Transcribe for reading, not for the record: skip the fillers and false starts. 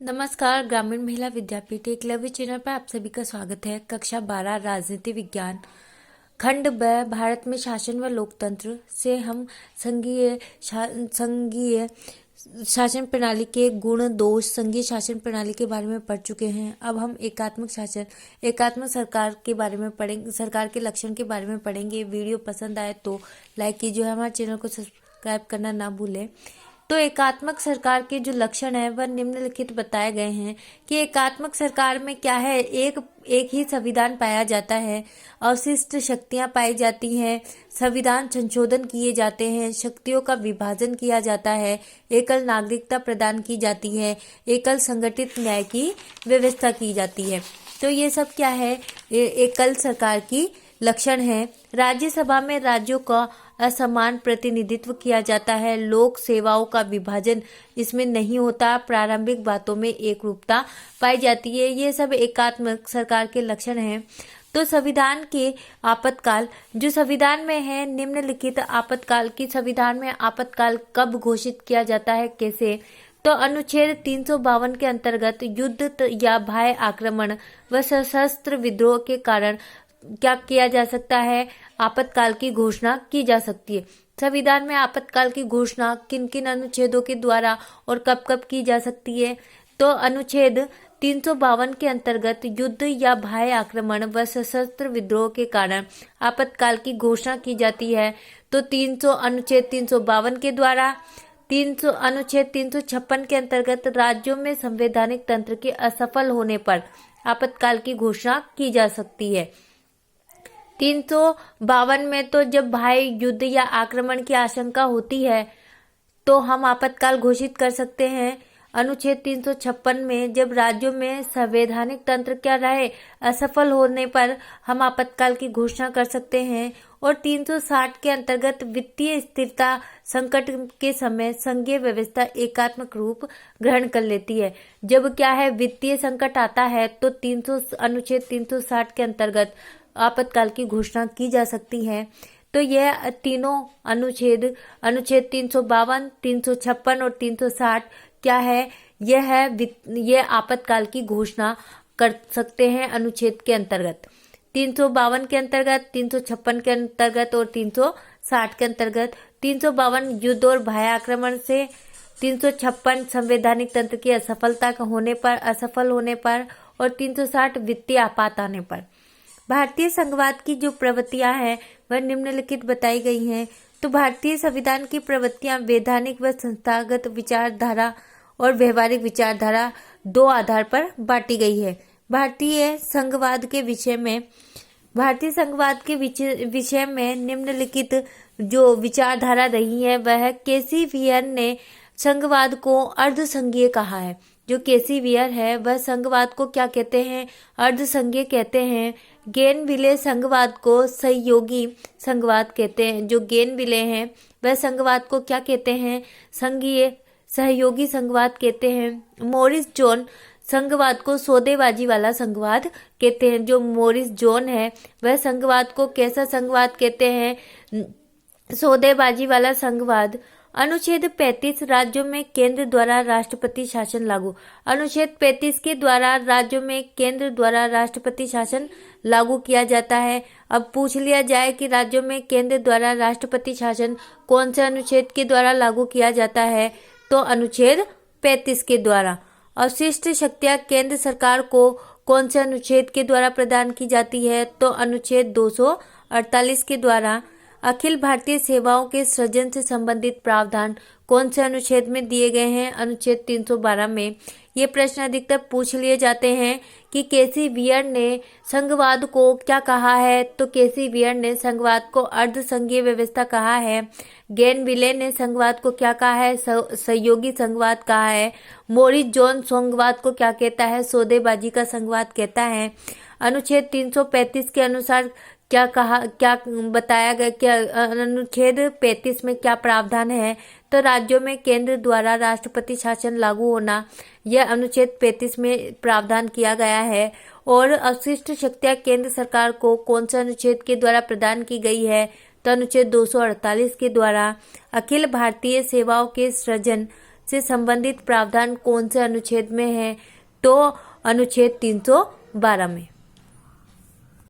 नमस्कार। ग्रामीण महिला विद्यापीठ एकलव्य चैनल पर आप सभी का स्वागत है। कक्षा 12 राजनीति विज्ञान खंड ब भारत में शासन व लोकतंत्र से हम संघीय शासन प्रणाली के गुण दोष संघीय शासन प्रणाली के बारे में पढ़ चुके हैं। अब हम एकात्मक सरकार के बारे में पढ़ेंगे, सरकार के लक्षण के बारे में पढ़ेंगे। वीडियो पसंद आए तो लाइक कीजिए, हमारे चैनल को सब्सक्राइब करना ना भूलें। तो एकात्मक सरकार के जो लक्षण है वह निम्नलिखित बताए गए हैं कि एकात्मक सरकार में क्या है, एक ही संविधान पाया जाता है, अवशिष्ट शक्तियां पाई जाती हैं, संविधान संशोधन किए जाते हैं, शक्तियों का विभाजन किया जाता है, एकल नागरिकता प्रदान की जाती है, एकल संगठित न्याय की व्यवस्था की जाती है। तो ये सब क्या है, एकल सरकार की लक्षण है। राज्यसभा में राज्यों का असमान प्रतिनिधित्व किया जाता है, लोक सेवाओं का विभाजन इसमें नहीं होता, प्रारंभिक बातों में एकरूपता पाई जाती है। ये सब एकात्मक सरकार के लक्षण हैं। तो संविधान के आपातकाल जो संविधान में है, निम्नलिखित आपातकाल की संविधान में आपातकाल कब घोषित किया जाता है, कैसे? तो अनुच्छेद 352 के अंतर्गत युद्ध या बाह्य आक्रमण व सशस्त्र विद्रोह के कारण क्या किया जा सकता है, आपातकाल की घोषणा की जा सकती है। संविधान में आपातकाल की घोषणा किन किन अनुच्छेदों के द्वारा और कब कब की जा सकती है? तो अनुच्छेद 352 के अंतर्गत युद्ध या बाह्य आक्रमण व सशस्त्र विद्रोह के कारण आपातकाल की घोषणा की जाती है। तो अनुच्छेद 352 के द्वारा, अनुच्छेद 356 के अंतर्गत राज्यों में संवैधानिक तंत्र के असफल होने पर आपातकाल की घोषणा की जा सकती है। 352 में तो जब बाह्य युद्ध या आक्रमण की आशंका होती है तो हम आपातकाल घोषित कर सकते हैं। अनुच्छेद 356 में जब राज्यों में संवैधानिक तंत्र क्या रहे, असफल होने पर हम आपातकाल की घोषणा कर सकते हैं। और 360 के अंतर्गत वित्तीय स्थिरता संकट के समय संघीय व्यवस्था एकात्मक रूप ग्रहण कर लेती है। जब क्या है, वित्तीय संकट आता है तो अनुच्छेद 360 के अंतर्गत आपातकाल की घोषणा की जा सकती है। तो यह तीनों अनुच्छेद 352, 356 और 360 क्या है, यह आपातकाल की घोषणा कर सकते हैं अनुच्छेद के अंतर्गत। 352 के अंतर्गत, 356 के अंतर्गत और 360 के अंतर्गत। 352 युद्ध और बाह्य आक्रमण से, 356 संवैधानिक तंत्र की असफल होने पर और 360 वित्तीय आपात आने पर। भारतीय संघवाद की जो प्रवृत्तियां हैं वह निम्नलिखित बताई गई हैं। तो भारतीय संविधान की प्रवृत्तियां वैधानिक व संस्थागत विचारधारा और व्यवहारिक विचारधारा दो आधार पर बांटी गई है। भारतीय संघवाद के विषय में निम्नलिखित जो विचारधारा रही है वह केसी वियर ने संघवाद को अर्ध संघीय कहा है। जो केसी वियर है वह संघवाद को क्या कहते हैं, अर्ध संघीय कहते हैं। गेनविले संघवाद को सहयोगी संघवाद कहते हैं। जो गेनविले हैं वह संघवाद को क्या कहते हैं, सहयोगी संघवाद कहते हैं। मॉरिस जोन संघवाद को सौदेबाजी वाला संघवाद कहते हैं। जो मॉरिस जोन है वह संघवाद को कैसा संघवाद कहते हैं, सौदेबाजी वाला संघवाद। अनुच्छेद 35 राज्यों में केंद्र द्वारा राष्ट्रपति शासन लागू। अनुच्छेद 35 के द्वारा राज्यों में केंद्र द्वारा राष्ट्रपति शासन लागू किया जाता है। अब पूछ लिया जाए कि राज्यों में केंद्र द्वारा राष्ट्रपति शासन कौन से अनुच्छेद के द्वारा लागू किया जाता है, तो अनुच्छेद 35 के द्वारा। अवशिष्ट शक्तियां केंद्र सरकार को कौन से अनुच्छेद के द्वारा प्रदान की जाती है, तो अनुच्छेद 248 के द्वारा। अखिल भारतीय सेवाओं के सृजन से संबंधित प्रावधान कौन से अनुच्छेद में दिए गए हैं, अनुच्छेद 312 में। ये प्रश्न अधिकतर पूछ लिए जाते हैं कि केसी वियर ने संघवाद को क्या कहा है, तो केसी वियर ने संघवाद को अर्ध संघीय व्यवस्था कहा है। गेनविले ने संघवाद को क्या कहा है, सहयोगी संघवाद कहा है। मॉरिस जोन संघवाद को क्या कहता है, सौदेबाजी का संघवाद कहता है। अनुच्छेद 335 के अनुसार क्या बताया गया, क्या अनुच्छेद 35 में क्या प्रावधान है, तो राज्यों में केंद्र द्वारा राष्ट्रपति शासन लागू होना, यह अनुच्छेद 35 में प्रावधान किया गया है। और अवशिष्ट शक्तियां केंद्र सरकार को कौन से अनुच्छेद के द्वारा प्रदान की गई है, तो अनुच्छेद 248 के द्वारा। अखिल भारतीय सेवाओं के सृजन से संबंधित प्रावधान कौन से अनुच्छेद में है? तो अनुच्छेद 312 में।